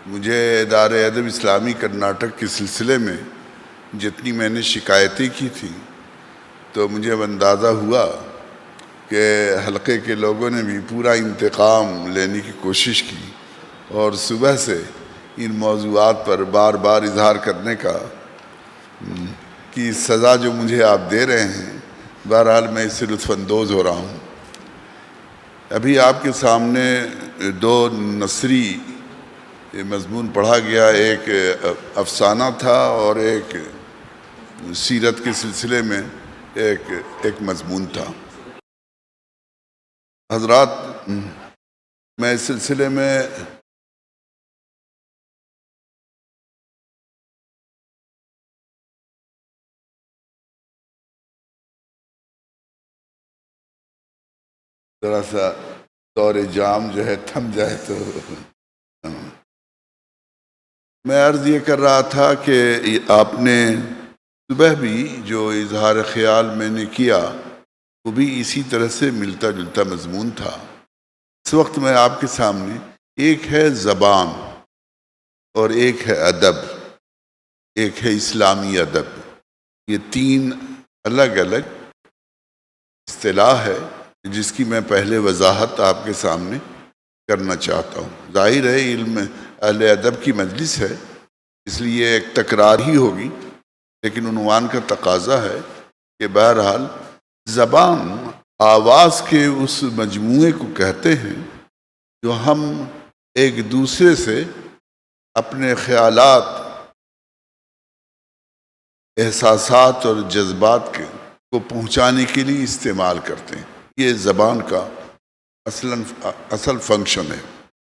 مجھے ادارے ادب اسلامی کرناٹک کے سلسلے میں جتنی میں نے شکایتیں کی تھیں تو مجھے اب اندازہ ہوا کہ حلقے کے لوگوں نے بھی پورا انتقام لینے کی کوشش کی اور صبح سے ان موضوعات پر بار بار اظہار کرنے کا کہ سزا جو مجھے آپ دے رہے ہیں، بہرحال میں اس سے لطف اندوز ہو رہا ہوں۔ ابھی آپ کے سامنے دو نثری مضمون پڑھا گیا، ایک افسانہ تھا اور ایک سیرت کے سلسلے میں ایک مضمون تھا۔ حضرات، میں اس سلسلے میں ذرا سا دور جام جو ہے تھم جائے تو میں عرض یہ کر رہا تھا کہ آپ نے صبح بھی جو اظہار خیال میں نے کیا وہ بھی اسی طرح سے ملتا جلتا مضمون تھا۔ اس وقت میں آپ کے سامنے ایک ہے زبان اور ایک ہے ادب، ایک ہے اسلامی ادب، یہ تین الگ الگ اصطلاح ہے جس کی میں پہلے وضاحت آپ کے سامنے کرنا چاہتا ہوں۔ ظاہر ہے علم اہل ادب کی مجلس ہے، اس لیے ایک تکرار ہی ہوگی، لیکن عنوان کا تقاضا ہے کہ بہرحال زبان آواز کے اس مجموعے کو کہتے ہیں جو ہم ایک دوسرے سے اپنے خیالات، احساسات اور جذبات کو پہنچانے کے لیے استعمال کرتے ہیں۔ یہ زبان کا اصل فنکشن ہے۔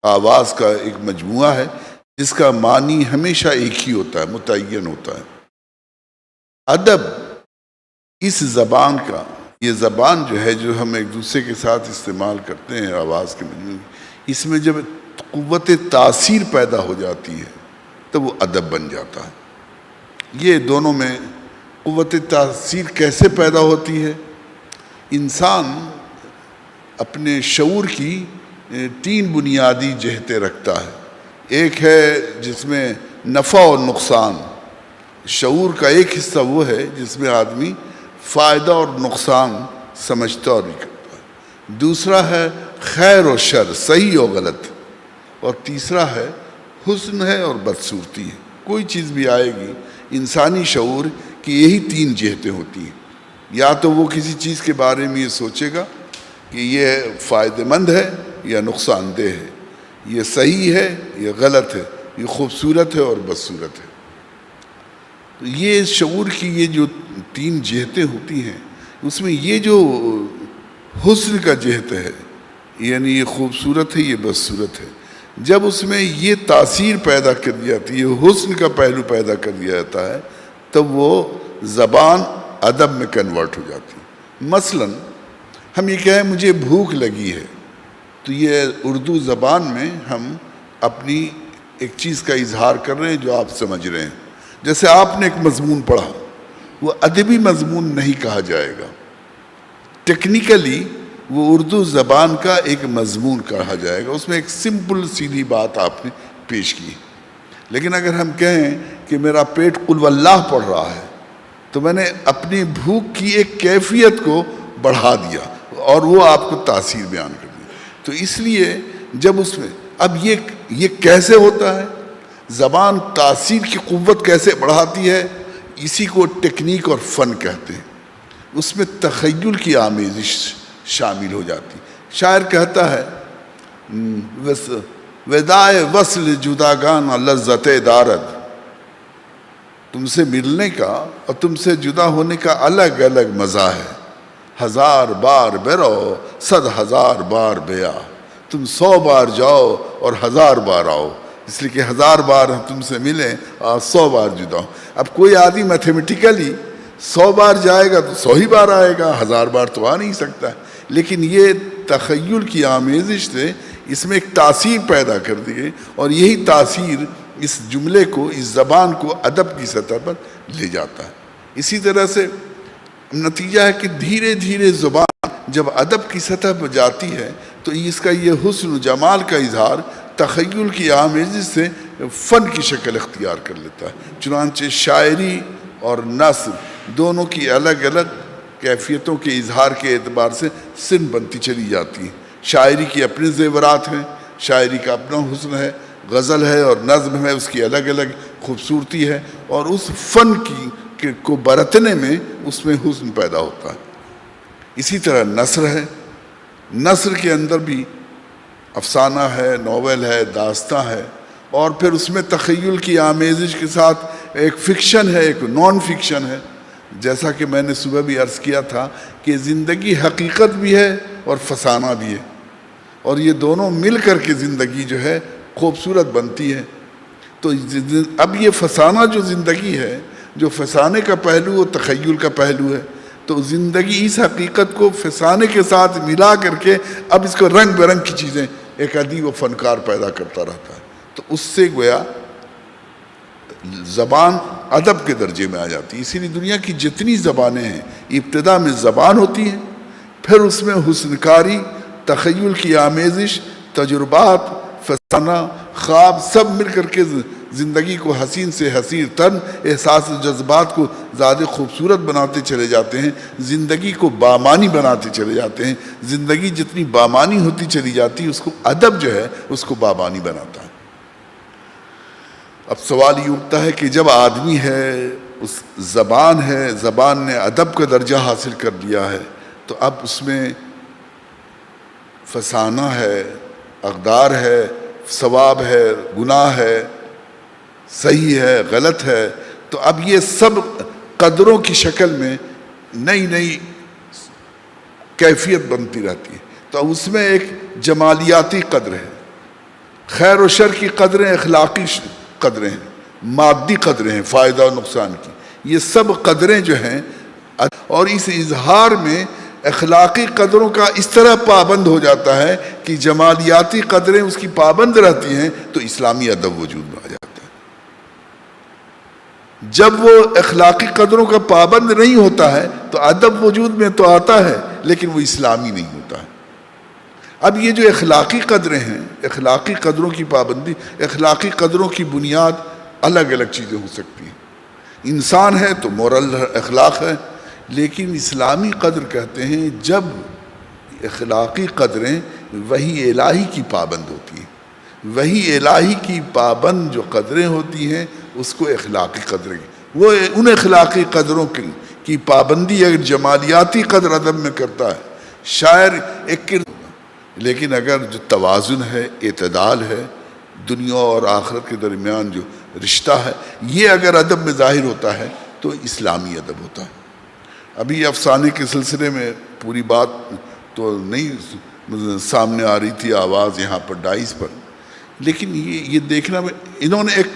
آواز کا ایک مجموعہ ہے جس کا معنی ہمیشہ ایک ہی ہوتا ہے، متعین ہوتا ہے۔ ادب اس زبان کا، یہ زبان جو ہے جو ہم ایک دوسرے کے ساتھ استعمال کرتے ہیں آواز کے مجموعے، اس میں جب قوت تاثیر پیدا ہو جاتی ہے تو وہ ادب بن جاتا ہے۔ یہ دونوں میں قوت تاثیر کیسے پیدا ہوتی ہے؟ انسان اپنے شعور کی تین بنیادی جہتیں رکھتا ہے۔ ایک ہے جس میں نفع اور نقصان، شعور کا ایک حصہ وہ ہے جس میں آدمی فائدہ اور نقصان سمجھتا اور کرتا ہے۔ دوسرا ہے خیر و شر، صحیح اور غلط، اور تیسرا ہے حسن ہے اور بدصورتی ہے۔ کوئی چیز بھی آئے گی، انسانی شعور کی یہی تین جہتیں ہوتی ہیں۔ یا تو وہ کسی چیز کے بارے میں یہ سوچے گا کہ یہ فائدہ مند ہے یا نقصان دہ ہے، یہ صحیح ہے یا غلط ہے، یہ خوبصورت ہے اور بدصورت ہے۔ تو یہ شعور کی یہ جو تین جہتیں ہوتی ہیں، اس میں یہ جو حسن کا جہت ہے، یعنی یہ خوبصورت ہے، یہ بدصورت ہے، جب اس میں یہ تاثیر پیدا کر دی جاتی ہے، حسن کا پہلو پیدا کر دیا جاتا ہے، تب وہ زبان ادب میں کنورٹ ہو جاتی ہے۔ مثلاً ہم یہ کہیں مجھے بھوک لگی ہے، تو یہ اردو زبان میں ہم اپنی ایک چیز کا اظہار کر رہے ہیں جو آپ سمجھ رہے ہیں۔ جیسے آپ نے ایک مضمون پڑھا، وہ ادبی مضمون نہیں کہا جائے گا، ٹیکنیکلی وہ اردو زبان کا ایک مضمون کہا جائے گا، اس میں ایک سمپل سیدھی بات آپ نے پیش کی۔ لیکن اگر ہم کہیں کہ میرا پیٹ قل واللہ پڑھ رہا ہے، تو میں نے اپنی بھوک کی ایک کیفیت کو بڑھا دیا اور وہ آپ کو تاثیر بیان کر دی۔ تو اس لیے جب اس میں اب یہ کیسے ہوتا ہے، زبان تاثیر کی قوت کیسے بڑھاتی ہے، اسی کو ٹیکنیک اور فن کہتے ہیں۔ اس میں تخیل کی آمیزش شامل ہو جاتی۔ شاعر کہتا ہے وداع وصل جداگان لذت دارد، تم سے ملنے کا اور تم سے جدا ہونے کا الگ الگ مزہ ہے۔ ہزار بار برو صد ہزار بار بیا، تم 100 بار جاؤ اور 1000 بار آؤ، اس لیے کہ 1000 بار ہم تم سے ملیں اور 100 بار جدا ہوں۔ اب کوئی آدمی میتھمیٹیکلی 100 بار جائے گا تو 100 ہی بار آئے گا، 1000 بار تو آ نہیں سکتا ہے۔ لیکن یہ تخیل کی آمیزش سے اس میں ایک تاثیر پیدا کر دی، اور یہی تاثیر اس جملے کو، اس زبان کو ادب کی سطح پر لے جاتا ہے۔ اسی طرح سے نتیجہ ہے کہ دھیرے دھیرے زبان جب ادب کی سطح پر جاتی ہے تو اس کا یہ حسن و جمال کا اظہار تخیل کی آمیزش سے فن کی شکل اختیار کر لیتا ہے۔ چنانچہ شاعری اور نثر دونوں کی الگ الگ کیفیتوں کے اظہار کے اعتبار سے سن بنتی چلی جاتی ہیں۔ شاعری کی اپنے زیورات ہیں، شاعری کا اپنا حسن ہے، غزل ہے اور نظم ہے، اس کی الگ الگ خوبصورتی ہے، اور اس فن کو برتنے میں اس میں حسن پیدا ہوتا ہے۔ اسی طرح نثر ہے، نثر کے اندر بھی افسانہ ہے، ناول ہے، داستان ہے، اور پھر اس میں تخیل کی آمیزش کے ساتھ ایک فکشن ہے، ایک نان فکشن ہے۔ جیسا کہ میں نے صبح بھی عرض کیا تھا کہ زندگی حقیقت بھی ہے اور فسانہ بھی ہے، اور یہ دونوں مل کر کے زندگی جو ہے خوبصورت بنتی ہے۔ تو اب یہ فسانہ جو زندگی ہے، جو فسانے کا پہلو اور تخیل کا پہلو ہے، تو زندگی اس حقیقت کو فسانے کے ساتھ ملا کر کے اب اس کو رنگ برنگ کی چیزیں ایک ادیب و فنکار پیدا کرتا رہتا ہے۔ تو اس سے گویا زبان ادب کے درجے میں آ جاتی ہے۔ اسی لیے دنیا کی جتنی زبانیں ہیں، ابتدا میں زبان ہوتی ہے، پھر اس میں حسن کاری، تخیل کی آمیزش، تجربات، فسانہ، خواب سب مل کر کے زندگی کو حسین سے حسین تر احساس جذبات کو زیادہ خوبصورت بناتے چلے جاتے ہیں، زندگی کو بامانی بناتے چلے جاتے ہیں۔ زندگی جتنی بامانی ہوتی چلی جاتی ہے، اس کو ادب جو ہے اس کو بامانی بناتا ہے۔ اب سوال یہ اٹھتا ہے کہ جب آدمی ہے، اس زبان ہے، زبان نے ادب کا درجہ حاصل کر لیا ہے، تو اب اس میں فسانہ ہے، اقدار ہے، ثواب ہے، گناہ ہے، صحیح ہے، غلط ہے، تو اب یہ سب قدروں کی شکل میں نئی نئی کیفیت بنتی رہتی ہے۔ تو اس میں ایک جمالیاتی قدر ہے، خیر و شر کی قدریں، اخلاقی قدریں ہیں، مادی قدریں ہیں، فائدہ و نقصان کی، یہ سب قدریں جو ہیں، اور اس اظہار میں اخلاقی قدروں کا اس طرح پابند ہو جاتا ہے کہ جمالیاتی قدریں اس کی پابند رہتی ہیں، تو اسلامی ادب وجود میں آ جاتا ہے۔ جب وہ اخلاقی قدروں کا پابند نہیں ہوتا ہے تو ادب وجود میں تو آتا ہے، لیکن وہ اسلامی نہیں ہوتا ہے۔ اب یہ جو اخلاقی قدریں ہیں، اخلاقی قدروں کی پابندی، اخلاقی قدروں کی بنیاد الگ الگ چیزیں ہو سکتی ہیں۔ انسان ہے تو مورل اخلاق ہے، لیکن اسلامی قدر کہتے ہیں جب اخلاقی قدریں وحی الہی کی پابند ہوتی ہیں، وحی الہی کی پابند جو قدریں ہوتی ہیں اس کو اخلاقی قدریں، وہ ان اخلاقی قدروں کی پابندی اگر جمالیاتی قدر ادب میں کرتا ہے، شاعر ایک لیکن اگر جو توازن ہے، اعتدال ہے، دنیا اور آخرت کے درمیان جو رشتہ ہے، یہ اگر ادب میں ظاہر ہوتا ہے تو اسلامی ادب ہوتا ہے۔ ابھی افسانے کے سلسلے میں پوری بات تو نہیں سامنے آ رہی تھی آواز یہاں پر ڈائز پر، لیکن یہ دیکھنا میں انہوں نے ایک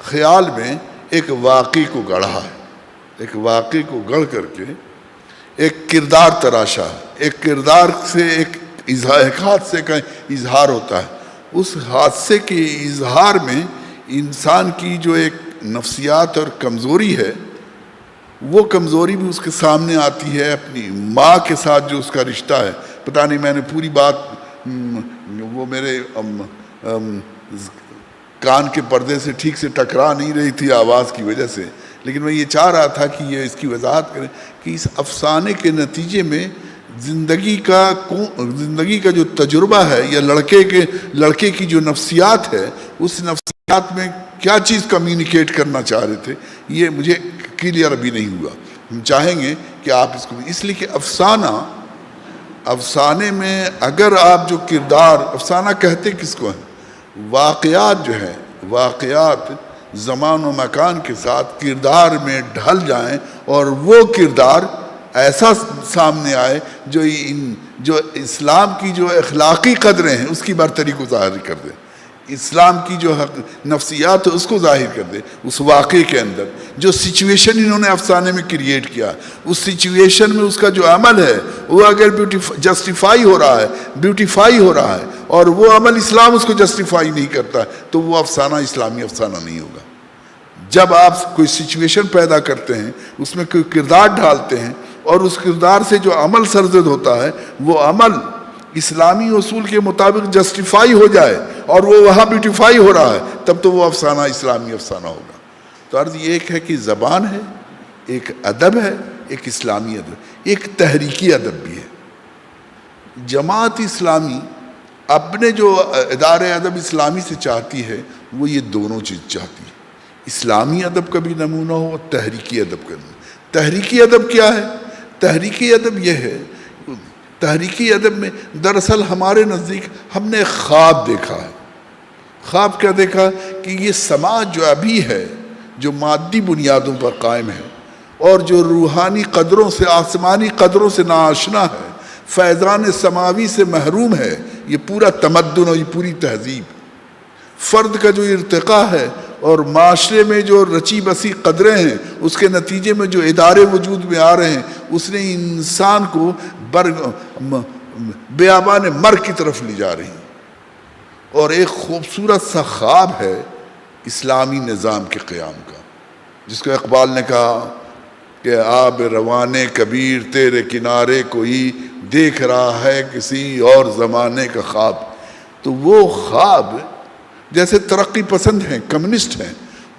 خیال میں ایک واقعی کو گڑھا ہے، ایک واقعی کو گڑھ کر کے ایک کردار تراشا ہے، ایک کردار سے ایک حادثے کا اظہار ہوتا ہے۔ اس حادثے کے اظہار میں انسان کی جو ایک نفسیات اور کمزوری ہے، وہ کمزوری بھی اس کے سامنے آتی ہے، اپنی ماں کے ساتھ جو اس کا رشتہ ہے۔ پتہ نہیں میں نے پوری بات، وہ میرے کان کے پردے سے ٹھیک سے ٹکرا نہیں رہی تھی آواز کی وجہ سے، لیکن میں یہ چاہ رہا تھا کہ یہ اس کی وضاحت کریں کہ اس افسانے کے نتیجے میں زندگی کا جو تجربہ ہے، یا لڑکے کی جو نفسیات ہے، اس نفسیات میں کیا چیز کمیونیکیٹ کرنا چاہ رہے تھے، یہ مجھے کلیئر ابھی نہیں ہوا۔ ہم چاہیں گے کہ آپ اس کو، اس لیے کہ افسانے میں اگر آپ جو کردار، افسانہ کہتے کس کو ہیں، واقعات جو ہیں، واقعات زمان و مکان کے ساتھ کردار میں ڈھل جائیں اور وہ کردار ایسا سامنے آئے جو اسلام کی جو اخلاقی قدریں ہیں اس کی برتری کو ظاہر کر دے، اسلام کی جو نفسیات ہے اس کو ظاہر کر دے۔ اس واقعے کے اندر جو سچویشن انہوں نے افسانے میں کریٹ کیا، اس سچویشن میں اس کا جو عمل ہے وہ اگر جسٹیفائی ہو رہا ہے، بیوٹیفائی ہو رہا ہے، اور وہ عمل اسلام اس کو جسٹیفائی نہیں کرتا، تو وہ افسانہ اسلامی افسانہ نہیں ہوگا۔ جب آپ کوئی سچویشن پیدا کرتے ہیں، اس میں کوئی کردار ڈھالتے ہیں، اور اس کردار سے جو عمل سرزد ہوتا ہے وہ عمل اسلامی اصول کے مطابق جسٹیفائی ہو جائے اور وہ وہاں بیوٹیفائی ہو رہا ہے، تب تو وہ افسانہ اسلامی افسانہ ہوگا۔ تو عرض یہ ایک ہے کہ زبان ہے، ایک ادب ہے، ایک اسلامی ادب، ایک تحریکی ادب بھی ہے۔ جماعت اسلامی اپنے جو ادارے ادب اسلامی سے چاہتی ہے وہ یہ دونوں چیز چاہتی ہے، اسلامی ادب کا بھی نمونہ ہو اور تحریکی ادب کا نمونہ۔ تحریکی ادب کیا ہے؟ تحریکی ادب یہ ہے، تحریکی ادب میں دراصل ہمارے نزدیک ہم نے خواب دیکھا ہے۔ خواب کیا دیکھا؟ کہ یہ سماج جو ابھی ہے، جو مادی بنیادوں پر قائم ہے اور جو روحانی قدروں سے، آسمانی قدروں سے ناآشنا ہے، فیضان سماوی سے محروم ہے، یہ پورا تمدن اور یہ پوری تہذیب، فرد کا جو ارتقاء ہے اور معاشرے میں جو رچی بسی قدریں ہیں، اس کے نتیجے میں جو ادارے وجود میں آ رہے ہیں، اس نے انسان کو بیابان مرگ کی طرف لے جا رہی ہیں۔ اور ایک خوبصورت سا خواب ہے اسلامی نظام کے قیام کا، جس کو اقبال نے کہا کہ آب روانے کبیر تیرے کنارے کوئی دیکھ رہا ہے کسی اور زمانے کا خواب۔ تو وہ خواب، جیسے ترقی پسند ہیں، کمیونسٹ ہیں،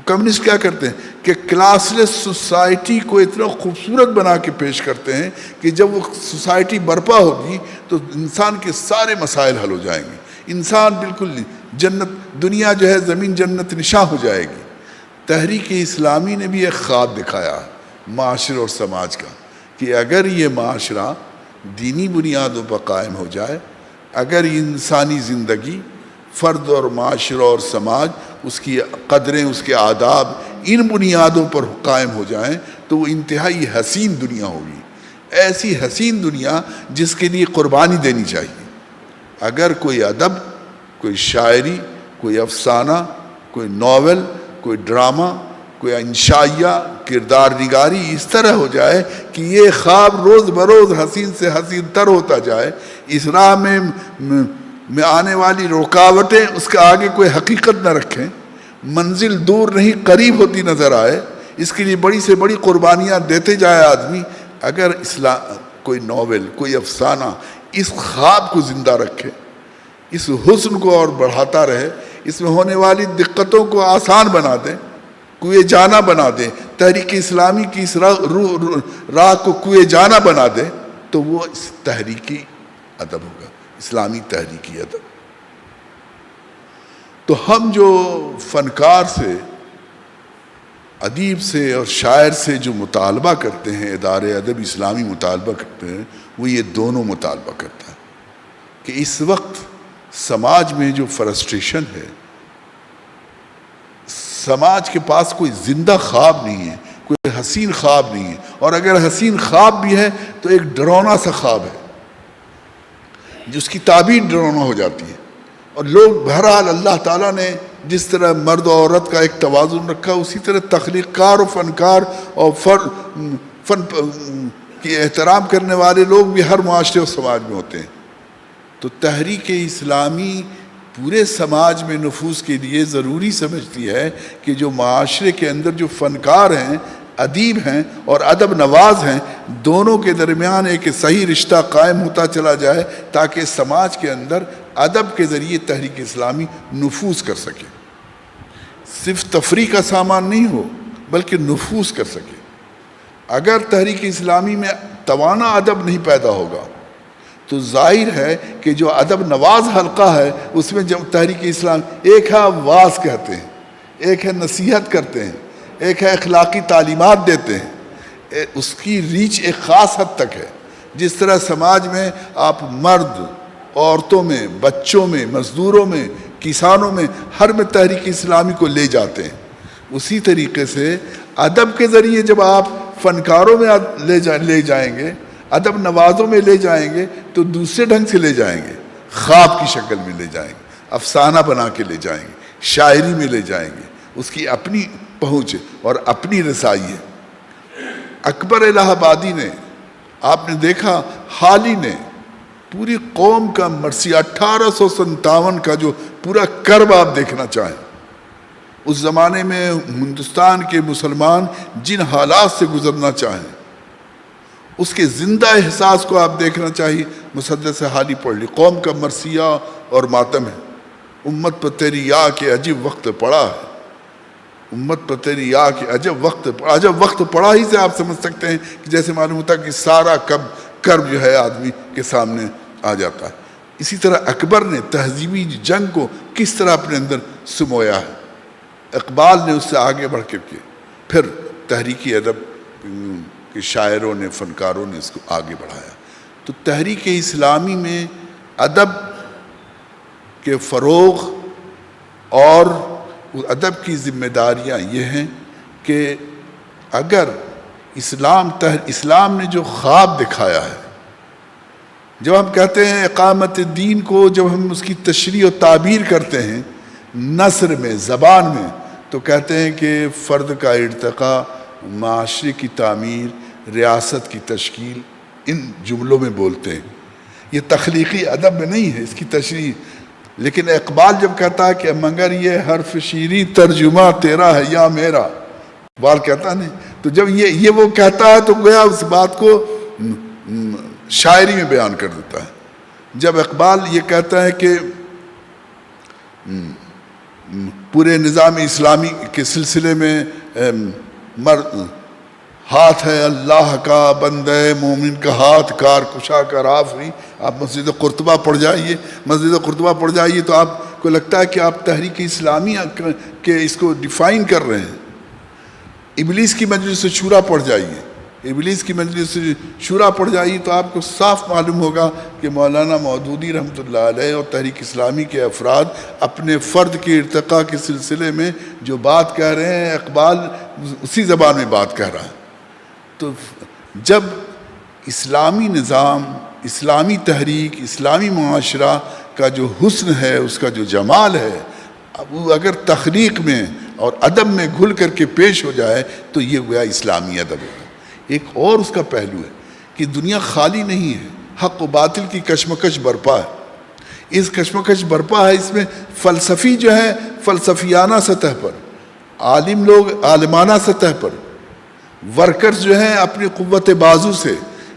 کمیونسٹ کیا کرتے ہیں کہ کلاس لیس سوسائٹی کو اتنا خوبصورت بنا کے پیش کرتے ہیں کہ جب وہ سوسائٹی برپا ہوگی تو انسان کے سارے مسائل حل ہو جائیں گے، انسان بالکل جنت، دنیا جو ہے زمین جنت نشاں ہو جائے گی۔ تحریک اسلامی نے بھی ایک خواب دکھایا معاشرے اور سماج کا کہ اگر یہ معاشرہ دینی بنیادوں پر قائم ہو جائے، اگر انسانی زندگی، فرد اور معاشرہ اور سماج، اس کی قدریں، اس کے آداب ان بنیادوں پر قائم ہو جائیں تو وہ انتہائی حسین دنیا ہوگی، ایسی حسین دنیا جس کے لیے قربانی دینی چاہیے۔ اگر کوئی ادب، کوئی شاعری، کوئی افسانہ، کوئی ناول، کوئی ڈرامہ، کوئی انشائیہ، کردار نگاری اس طرح ہو جائے کہ یہ خواب روز بروز حسین سے حسین تر ہوتا جائے، اس راہ میں آنے والی رکاوٹیں اس کے آگے کوئی حقیقت نہ رکھیں، منزل دور نہیں قریب ہوتی نظر آئے، اس کے لیے بڑی سے بڑی قربانیاں دیتے جائے آدمی، اگر کوئی ناول، کوئی افسانہ اس خواب کو زندہ رکھے، اس حسن کو اور بڑھاتا رہے، اس میں ہونے والی دقتوں کو آسان بنا دے، کوئے جانا بنا دے، تحریک اسلامی کی اس راہ کو کوئے جانا بنا دے، تو وہ اس تحریکی ادب ہوگا، اسلامی تحریکی ادب۔ تو ہم جو فنکار سے، ادیب سے اور شاعر سے جو مطالبہ کرتے ہیں، ادارے ادب اسلامی مطالبہ کرتے ہیں، وہ یہ دونوں مطالبہ کرتا ہے کہ اس وقت سماج میں جو فرسٹریشن ہے، سماج کے پاس کوئی زندہ خواب نہیں ہے، کوئی حسین خواب نہیں ہے، اور اگر حسین خواب بھی ہے تو ایک ڈراؤنا سا خواب ہے جس کی تعبیر ڈراؤنا ہو جاتی ہے۔ اور لوگ بہرحال اللہ تعالیٰ نے جس طرح مرد و عورت کا ایک توازن رکھا، اسی طرح تخلیق کار و فنکار اور فن کی احترام کرنے والے لوگ بھی ہر معاشرے اور سماج میں ہوتے ہیں۔ تو تحریک اسلامی پورے سماج میں نفوذ کے لیے ضروری سمجھتی ہے کہ جو معاشرے کے اندر جو فنکار ہیں، ادیب ہیں اور ادب نواز ہیں، دونوں کے درمیان ایک صحیح رشتہ قائم ہوتا چلا جائے تاکہ سماج کے اندر ادب کے ذریعے تحریک اسلامی نفوذ کر سکے، صرف تفریح کا سامان نہیں ہو بلکہ نفوذ کر سکے۔ اگر تحریک اسلامی میں توانا ادب نہیں پیدا ہوگا تو ظاہر ہے کہ جو ادب نواز حلقہ ہے اس میں جب تحریک اسلام، ایک ہے واعظ کہتے ہیں، ایک ہے نصیحت کرتے ہیں، ایک ہے اخلاقی تعلیمات دیتے ہیں، اس کی ریچ ایک خاص حد تک ہے۔ جس طرح سماج میں آپ مرد، عورتوں میں، بچوں میں، مزدوروں میں، کسانوں میں، ہر میں تحریک اسلامی کو لے جاتے ہیں، اسی طریقے سے ادب کے ذریعے جب آپ فنکاروں میں لے جائیں گے، ادب نوازوں میں لے جائیں گے تو دوسرے ڈھنگ سے لے جائیں گے، خواب کی شکل میں لے جائیں گے، افسانہ بنا کے لے جائیں گے، شاعری میں لے جائیں گے، اس کی اپنی پہنچ اور اپنی رسائی ہے۔ اکبر الہ آبادی نے، آپ نے دیکھا، حال ہی نے پوری قوم کا مرثی 1857 کا جو پورا کرب آپ دیکھنا چاہیں، اس زمانے میں ہندوستان کے مسلمان جن حالات سے گزرنا چاہیں، اس کے زندہ احساس کو آپ دیکھنا چاہیے. مسدس حالی پڑھ لی. قوم کا مرثیہ اور ماتم ہے. امت پر تیری یا کے عجیب وقت پڑا ہے. امت پر تیری یا کے عجب وقت پڑا ہی سے آپ سمجھ سکتے ہیں کہ جیسے معلوم ہوتا ہے کہ سارا کرب جو ہے آدمی کے سامنے آ جاتا ہے. اسی طرح اکبر نے تہذیبی جنگ کو کس طرح اپنے اندر سمویا ہے. اقبال نے اس سے آگے بڑھ کر کے پھر تحریک ادب کے شاعروں نے، فنکاروں نے اس کو آگے بڑھایا. تو تحریک اسلامی میں ادب کے فروغ اور ادب کی ذمہ داریاں یہ ہیں کہ اگر اسلام نے جو خواب دکھایا ہے، جب ہم کہتے ہیں اقامت دین کو، جب ہم اس کی تشریح و تعبیر کرتے ہیں نثر میں، زبان میں، تو کہتے ہیں کہ فرد کا ارتقاء، معاشرے کی تعمیر، ریاست کی تشکیل، ان جملوں میں بولتے ہیں. یہ تخلیقی ادب میں نہیں ہے اس کی تشریح. لیکن اقبال جب کہتا ہے کہ مگر یہ حرف شیریں ترجمہ تیرا ہے یا میرا، اقبال کہتا نہیں، تو جب یہ وہ کہتا ہے تو گویا اس بات کو شاعری میں بیان کر دیتا ہے. جب اقبال یہ کہتا ہے کہ پورے نظام اسلامی کے سلسلے میں ہاتھ ہے اللہ کا، بندے مومن کا ہاتھ، کار کشا کا رافعی. آپ مسجد قرطبہ پڑھ جائیے تو آپ کو لگتا ہے کہ آپ تحریک اسلامی کے اس کو ڈیفائن کر رہے ہیں. ابلیس کی مجلس شورا پڑھ جائیے تو آپ کو صاف معلوم ہوگا کہ مولانا مودودی رحمۃ اللہ علیہ اور تحریک اسلامی کے افراد اپنے فرد کے ارتقاء کے سلسلے میں جو بات کہہ رہے ہیں، اقبال اسی زبان میں بات کہہ رہا ہے. تو جب اسلامی نظام، اسلامی تحریک، اسلامی معاشرہ کا جو حسن ہے، اس کا جو جمال ہے، وہ اگر تخلیق میں اور ادب میں گھل کر کے پیش ہو جائے تو یہ گویا اسلامی ادب ہے. ایک اور اس کا پہلو ہے کہ دنیا خالی نہیں ہے، حق و باطل کی کشمکش برپا ہے. اس کشمکش برپا ہے، اس میں فلسفی جو ہے فلسفیانہ سطح پر، عالم لوگ عالمانہ سطح پر، ورکرز جو ہیں اپنی قوت بازو سے،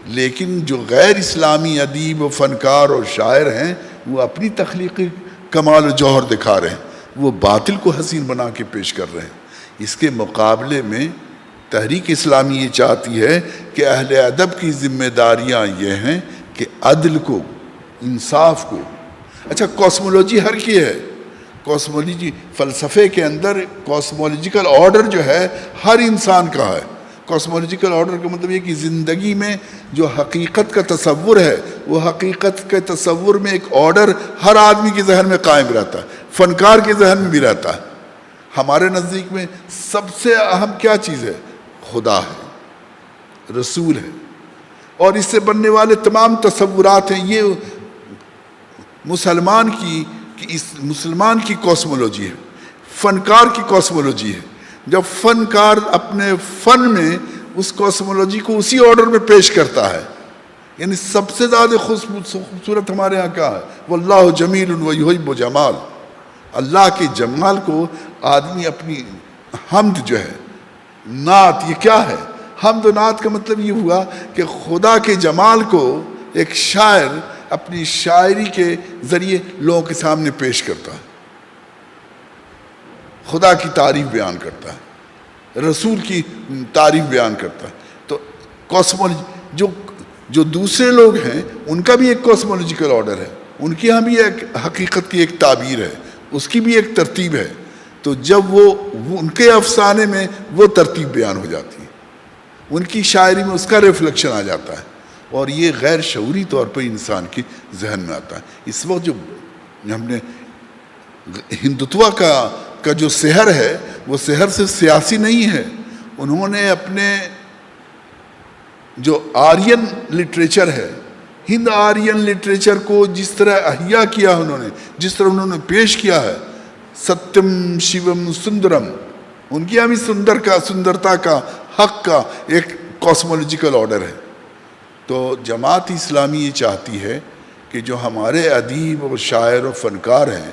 لیکن جو غیر اسلامی ادیب و فنکار اور شاعر ہیں وہ اپنی تخلیقی کمال و جوہر دکھا رہے ہیں، وہ باطل کو حسین بنا کے پیش کر رہے ہیں. اس کے مقابلے میں تحریک اسلامی یہ چاہتی ہے کہ اہل ادب کی ذمہ داریاں یہ ہیں کہ عدل کو، انصاف کو. اچھا، کاسمولوجی ہر کی ہے. کاسمولوجی فلسفے کے اندر کاسمولوجیکل آرڈر جو ہے ہر انسان کا ہے. کاسمولوجیکل آرڈر کا مطلب یہ کہ زندگی میں جو حقیقت کا تصور ہے، وہ حقیقت کے تصور میں ایک آرڈر ہر آدمی کے ذہن میں قائم رہتا ہے، فنکار کے ذہن میں بھی رہتا ہے. ہمارے نزدیک میں سب سے اہم کیا چیز ہے؟ خدا ہے، رسول ہے، اور اس سے بننے والے تمام تصورات ہیں. یہ مسلمان کی کاسمولوجی ہے، فنکار کی کاسمولوجی ہے. جب فنکار اپنے فن میں اس کاسمولوجی کو اسی آرڈر میں پیش کرتا ہے، یعنی سب سے زیادہ خوبصورت ہمارے ہاں کیا ہے؟ واللہ جمیل ویحب جمال. اللہ کے جمال کو آدمی اپنی حمد جو ہے، نعت، یہ کیا ہے؟ حمد و نعت کا مطلب یہ ہوا کہ خدا کے جمال کو ایک شاعر اپنی شاعری کے ذریعے لوگوں کے سامنے پیش کرتا ہے، خدا کی تعریف بیان کرتا ہے، رسول کی تعریف بیان کرتا ہے. تو کاسمولوجی جو دوسرے لوگ ہیں ان کا بھی ایک کاسمولوجیکل آرڈر ہے، ان کی ہاں بھی ایک حقیقت کی ایک تعبیر ہے، اس کی بھی ایک ترتیب ہے. تو جب وہ ان کے افسانے میں وہ ترتیب بیان ہو جاتی ہے، ان کی شاعری میں اس کا ریفلیکشن آ جاتا ہے، اور یہ غیر شعوری طور پر انسان کے ذہن میں آتا ہے. اس وقت جو ہم نے ہندوتوا کا جو سحر ہے، وہ سحر صرف سیاسی نہیں ہے. انہوں نے اپنے جو آرین لٹریچر ہے، ہند آرین لٹریچر کو جس طرح احیا کیا انہوں نے، جس طرح انہوں نے پیش کیا ہے، ستیم شیوم سندرم، ان کی بھی سندرتا کا، حق کا ایک کاسمولوجیکل آرڈر ہے. تو جماعت اسلامی یہ چاہتی ہے کہ جو ہمارے ادیب اور شاعر و فنکار ہیں،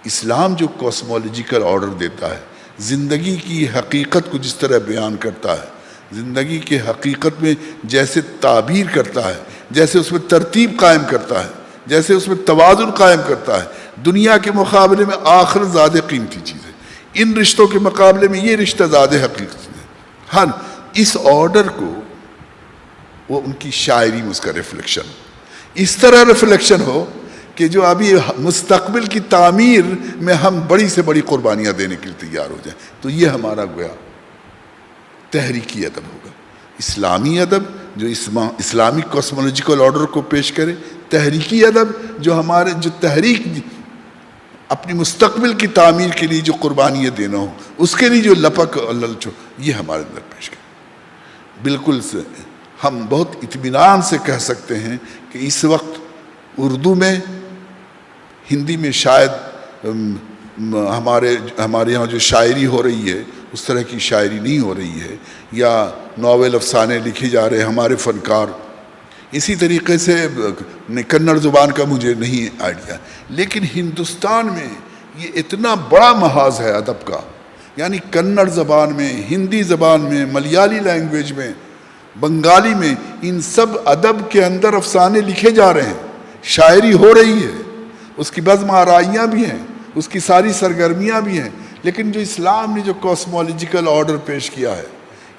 اسلام جو کاسمولوجیکل آرڈر دیتا ہے، زندگی کی حقیقت کو جس طرح بیان کرتا ہے، زندگی کے حقیقت میں جیسے تعبیر کرتا ہے، جیسے اس میں ترتیب قائم کرتا ہے، جیسے اس میں توازن قائم کرتا ہے، دنیا کے مقابلے میں آخرت زیادہ قیمتی چیز ہے، ان رشتوں کے مقابلے میں یہ رشتہ زیادہ حقیقی ہے۔ ہاں، اس آرڈر کو وہ ان کی شاعری میں اس کا ریفلیکشن اس طرح ریفلیکشن ہو کہ جو ابھی مستقبل کی تعمیر میں ہم بڑی سے بڑی قربانیاں دینے کے لیے تیار ہو جائیں۔ تو یہ ہمارا گویا تحریکی ادب ہوگا، اسلامی ادب جو اسلامی کاسمولوجیکل آرڈر کو پیش کرے، تحریکی ادب جو ہمارے جو تحریک اپنی مستقبل کی تعمیر کے لیے جو قربانیاں دینا ہو، اس کے لیے جو لپک اور للچ ہو، یہ ہمارے اندر پیش کرے۔ بالکل سے ہم بہت اطمینان سے کہہ سکتے ہیں کہ اس وقت اردو میں، ہندی میں شاید ہمارے یہاں جو شاعری ہو رہی ہے اس طرح کی شاعری نہیں ہو رہی ہے، یا ناول افسانے لکھے جا رہے ہیں ہمارے فنکار، اسی طریقے سے کنڑ زبان کا مجھے نہیں آئیڈیا، لیکن ہندوستان میں یہ اتنا بڑا محاذ ہے ادب کا، یعنی کنڑ زبان میں، ہندی زبان میں، ملیالی لینگویج میں، بنگالی میں، ان سب ادب کے اندر افسانے لکھے جا رہے ہیں، شاعری ہو رہی ہے، اس کی بزم آرائیاں بھی ہیں، اس کی ساری سرگرمیاں بھی ہیں، لیکن جو اسلام نے جو کاسمولوجیکل آرڈر پیش کیا ہے،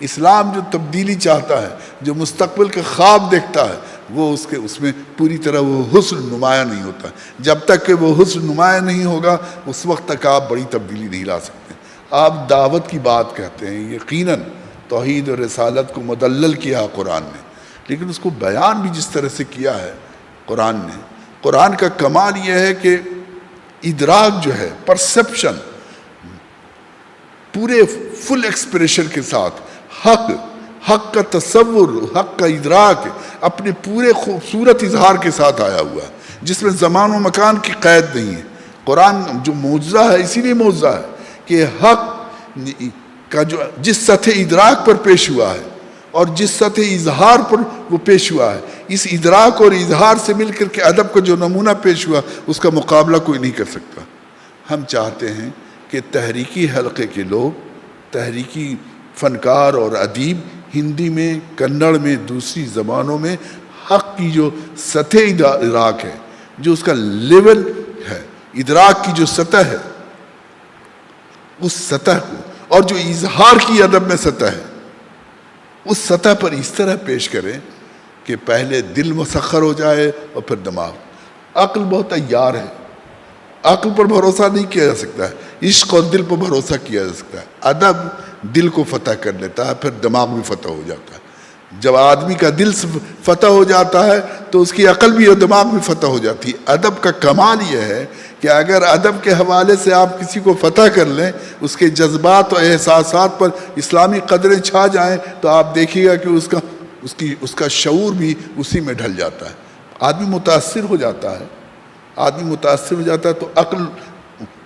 اسلام جو تبدیلی چاہتا ہے، جو مستقبل کا خواب دیکھتا ہے، وہ اس میں پوری طرح وہ حسن نمایاں نہیں ہوتا۔ جب تک کہ وہ حسن نمایاں نہیں ہوگا اس وقت تک آپ بڑی تبدیلی نہیں لا سکتے۔ آپ دعوت کی بات کہتے ہیں، یقیناً توحید اور رسالت کو مدلل کیا قرآن نے، لیکن اس کو بیان بھی جس طرح سے کیا ہے قرآن نے، قرآن کا کمال یہ ہے کہ ادراک جو ہے، پرسپشن، پورے فل ایکسپریشن کے ساتھ حق کا تصور، حق کا ادراک اپنے پورے خوبصورت اظہار کے ساتھ آیا ہوا ہے، جس میں زمان و مکان کی قید نہیں ہے۔ قرآن جو معجزہ ہے، اسی لیے معجزہ ہے کہ حق کا جو جس سطح ادراک پر پیش ہوا ہے اور جس سطح اظہار پر وہ پیش ہوا ہے، اس ادراک اور اظہار سے مل کر کے ادب کا جو نمونہ پیش ہوا، اس کا مقابلہ کوئی نہیں کر سکتا۔ ہم چاہتے ہیں کہ تحریکی حلقے کے لوگ، تحریکی فنکار اور ادیب، ہندی میں، کنڑ میں، دوسری زبانوں میں حق کی جو سطح ادراک ہے، جو اس کا لیول ہے، ادراک کی جو سطح ہے، اس سطح کو، اور جو اظہار کی ادب میں سطح ہے، اس سطح پر اس طرح پیش کریں کہ پہلے دل مسخر ہو جائے اور پھر دماغ۔ عقل بہت عیار ہے، عقل پر بھروسہ نہیں کیا جا سکتا ہے، عشق اور دل پر بھروسہ کیا جا سکتا ہے۔ ادب دل کو فتح کر لیتا ہے، پھر دماغ بھی فتح ہو جاتا ہے۔ جب آدمی کا دل فتح ہو جاتا ہے تو اس کی عقل بھی اور دماغ بھی فتح ہو جاتی ہے۔ ادب کا کمال یہ ہے کہ اگر ادب کے حوالے سے آپ کسی کو فتح کر لیں، اس کے جذبات اور احساسات پر اسلامی قدریں چھا جائیں، تو آپ دیکھیے گا کہ اس کا شعور بھی اسی میں ڈھل جاتا ہے۔ آدمی متاثر ہو جاتا ہے، تو عقل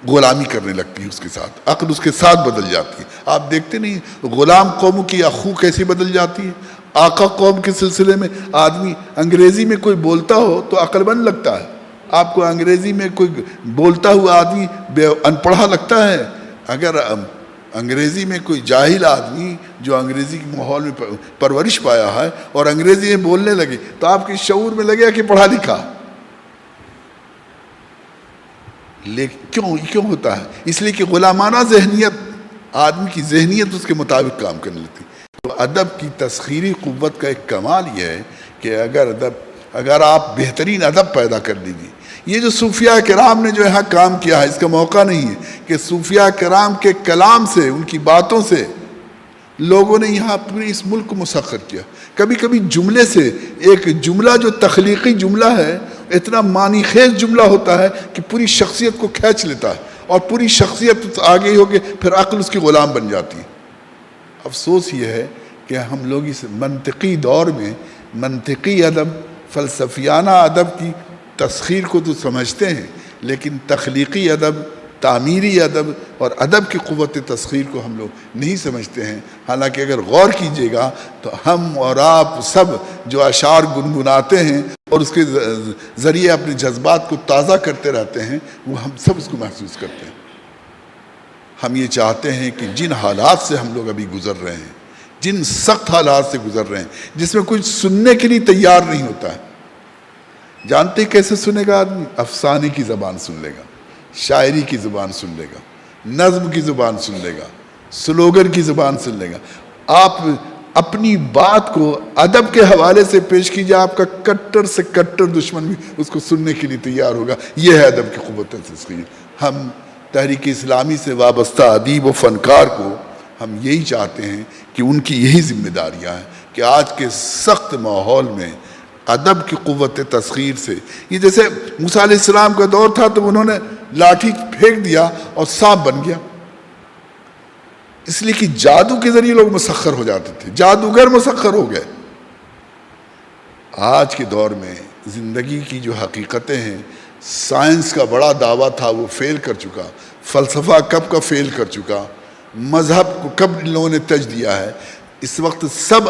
غلامی کرنے لگتی ہے اس کے ساتھ، عقل اس کے ساتھ بدل جاتی ہے۔ آپ دیکھتے نہیں غلام قوم کی اخو کیسی بدل جاتی ہے؟ آقا قوم کے سلسلے میں آدمی انگریزی میں کوئی بولتا ہو تو عقل مند لگتا ہے، آپ کو انگریزی میں کوئی بولتا ہوا آدمی ان پڑھا لگتا ہے۔ اگر انگریزی میں کوئی جاہل آدمی جو انگریزی کے ماحول میں پرورش پایا ہے اور انگریزی میں بولنے لگے تو آپ کے شعور میں لگے کہ پڑھا لکھا۔ لیکن کیوں ہوتا ہے؟ اس لیے کہ غلامانہ ذہنیت، آدمی کی ذہنیت اس کے مطابق کام کرنے لگتی۔ تو ادب کی تسخیری قوت کا ایک کمال یہ ہے کہ اگر آپ بہترین ادب پیدا کر لیجیے، یہ جو صوفیاء کرام نے جو یہاں کام کیا ہے، اس کا موقع نہیں ہے کہ صوفیاء کرام کے کلام سے، ان کی باتوں سے لوگوں نے یہاں پورے اس ملک کو مسخر کیا۔ کبھی کبھی جملے سے، ایک جملہ جو تخلیقی جملہ ہے، اتنا معنی خیز جملہ ہوتا ہے کہ پوری شخصیت کو کھینچ لیتا ہے، اور پوری شخصیت آگے ہی ہو کے پھر عقل اس کی غلام بن جاتی ہے۔ افسوس یہ ہے کہ ہم لوگ اس منطقی دور میں منطقی ادب، فلسفیانہ ادب کی تسخیر کو تو سمجھتے ہیں، لیکن تخلیقی ادب، تعمیری ادب اور ادب کی قوت تسخیر کو ہم لوگ نہیں سمجھتے ہیں۔ حالانکہ اگر غور کیجئے گا تو ہم اور آپ سب جو اشعار گنگناتے ہیں اور اس کے ذریعے اپنے جذبات کو تازہ کرتے رہتے ہیں، وہ ہم سب اس کو محسوس کرتے ہیں۔ ہم یہ چاہتے ہیں کہ جن حالات سے ہم لوگ ابھی گزر رہے ہیں، جن سخت حالات سے گزر رہے ہیں، جس میں کچھ سننے کے لیے تیار نہیں ہوتا ہے. جانتے کیسے سنے گا آدمی؟ افسانے کی زبان سن لے گا، شاعری کی زبان سن لے گا، نظم کی زبان سن لے گا، سلوگن کی زبان سن لے گا. آپ اپنی بات کو ادب کے حوالے سے پیش کیجیے، آپ کا کٹر سے کٹر دشمن بھی اس کو سننے کے لیے تیار ہوگا. یہ ہے ادب کی قوت تسخیر. ہم تحریک اسلامی سے وابستہ ادیب و فنکار کو ہم یہی چاہتے ہیں کہ ان کی یہی ذمہ داریاں ہیں کہ آج کے سخت ماحول میں ادب کی قوت تسخیر سے، یہ جیسے موسیٰ علیہ السلام کا دور تھا تو انہوں نے لاٹھی پھینک دیا اور سانپ بن گیا، اس لیے کہ جادو کے ذریعے لوگ مسخر ہو جاتے تھے، جادوگر مسخر ہو گئے. آج کے دور میں زندگی کی جو حقیقتیں ہیں، سائنس کا بڑا دعویٰ تھا وہ فیل کر چکا، فلسفہ کب کا فیل کر چکا، مذہب کو کب ان لوگوں نے تج دیا ہے. اس وقت سب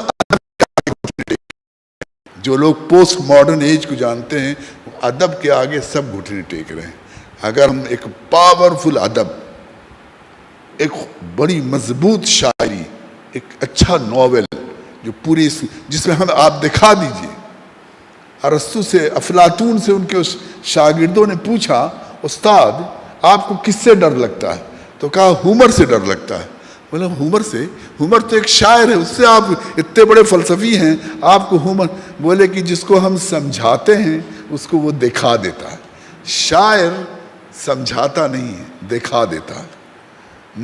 جو لوگ پوسٹ ماڈرن ایج کو جانتے ہیں وہ ادب کے آگے سب گھٹنے ٹیک رہے ہیں. اگر ہم ایک پاورفل ادب، ایک بڑی مضبوط شاعری، ایک اچھا ناول جو پوری جس میں ہم آپ دکھا دیجئے. ارسطو سے، افلاطون سے ان کے شاگردوں نے پوچھا استاد آپ کو کس سے ڈر لگتا ہے؟ تو کہا ہومر سے ڈر لگتا ہے. بولا ہومر سے؟ ہومر تو ایک شاعر ہے، اس سے آپ اتنے بڑے فلسفی ہیں، آپ کو ہومر؟ بولے کہ جس کو ہم سمجھاتے ہیں اس کو وہ دکھا دیتا ہے. شاعر سمجھاتا نہیں ہے، دکھا دیتا ہے،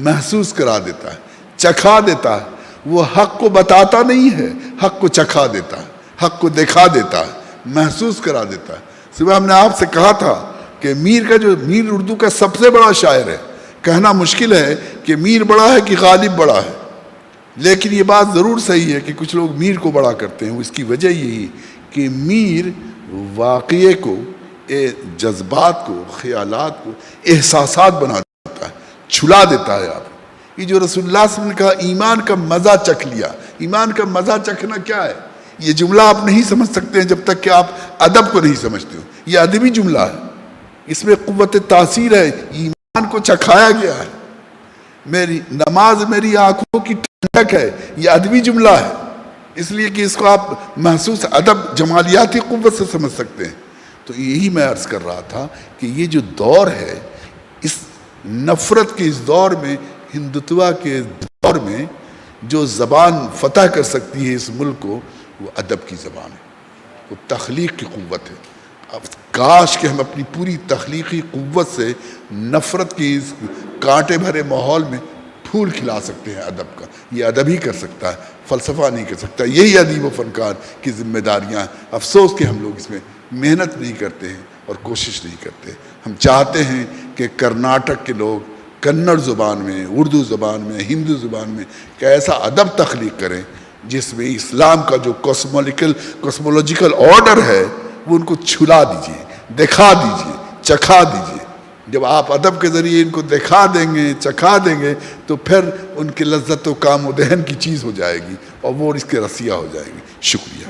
محسوس کرا دیتا ہے، چکھا دیتا ہے. وہ حق کو بتاتا نہیں ہے، حق کو چکھا دیتا ہے، حق کو دکھا دیتا ہے، محسوس کرا دیتا ہے. صبح ہم نے آپ سے کہا تھا کہ میر اردو کا سب سے بڑا شاعر ہے. کہنا مشکل ہے کہ میر بڑا ہے کہ غالب بڑا ہے، لیکن یہ بات ضرور صحیح ہے کہ کچھ لوگ میر کو بڑا کرتے ہیں. اس کی وجہ یہی کہ میر واقعے کو، جذبات کو، خیالات کو احساسات بنا دیتا ہے، چھلا دیتا ہے. آپ یہ جو رسول اللہ صلی اللہ علیہ وسلم نے کہا ایمان کا مزہ چکھ لیا، ایمان کا مزہ چکھنا کیا ہے؟ یہ جملہ آپ نہیں سمجھ سکتے ہیں جب تک کہ آپ ادب کو نہیں سمجھتے ہو. یہ ادبی جملہ ہے، اس میں قوت تاثیر ہے، ایمان کو چکھایا گیا ہے. میری نماز میری آنکھوں کی ٹھنڈک ہے، یہ ادبی جملہ ہے، اس لیے کہ اس کو آپ محسوس ادب جمالیاتی قوت سے سمجھ سکتے ہیں. تو یہی میں عرض کر رہا تھا کہ یہ جو دور ہے، اس نفرت کے اس دور میں، ہندوتوا کے دور میں جو زبان فتح کر سکتی ہے اس ملک کو، وہ ادب کی زبان ہے، وہ تخلیق کی قوت ہے. اب کاش کہ ہم اپنی پوری تخلیقی قوت سے نفرت کی اس کانٹے بھرے ماحول میں پھول کھلا سکتے ہیں ادب کا. یہ ادب ہی کر سکتا ہے، فلسفہ نہیں کر سکتا. یہی ادیب و فنکار کی ذمہ داریاں ہیں. افسوس کہ ہم لوگ اس میں محنت نہیں کرتے ہیں اور کوشش نہیں کرتے. ہم چاہتے ہیں کہ کرناٹک کے لوگ کنڑ زبان میں، اردو زبان میں، ہندو زبان میں کہ ایسا ادب تخلیق کریں جس میں اسلام کا جو کاسمولوجیکل آرڈر ہے وہ ان کو چھلا دیجئے، دکھا دیجئے، چکھا دیجئے. جب آپ ادب کے ذریعے ان کو دکھا دیں گے، چکھا دیں گے، تو پھر ان کے لذت و کام و دہن کی چیز ہو جائے گی اور وہ اس کے رسیہ ہو جائے گی. شکریہ.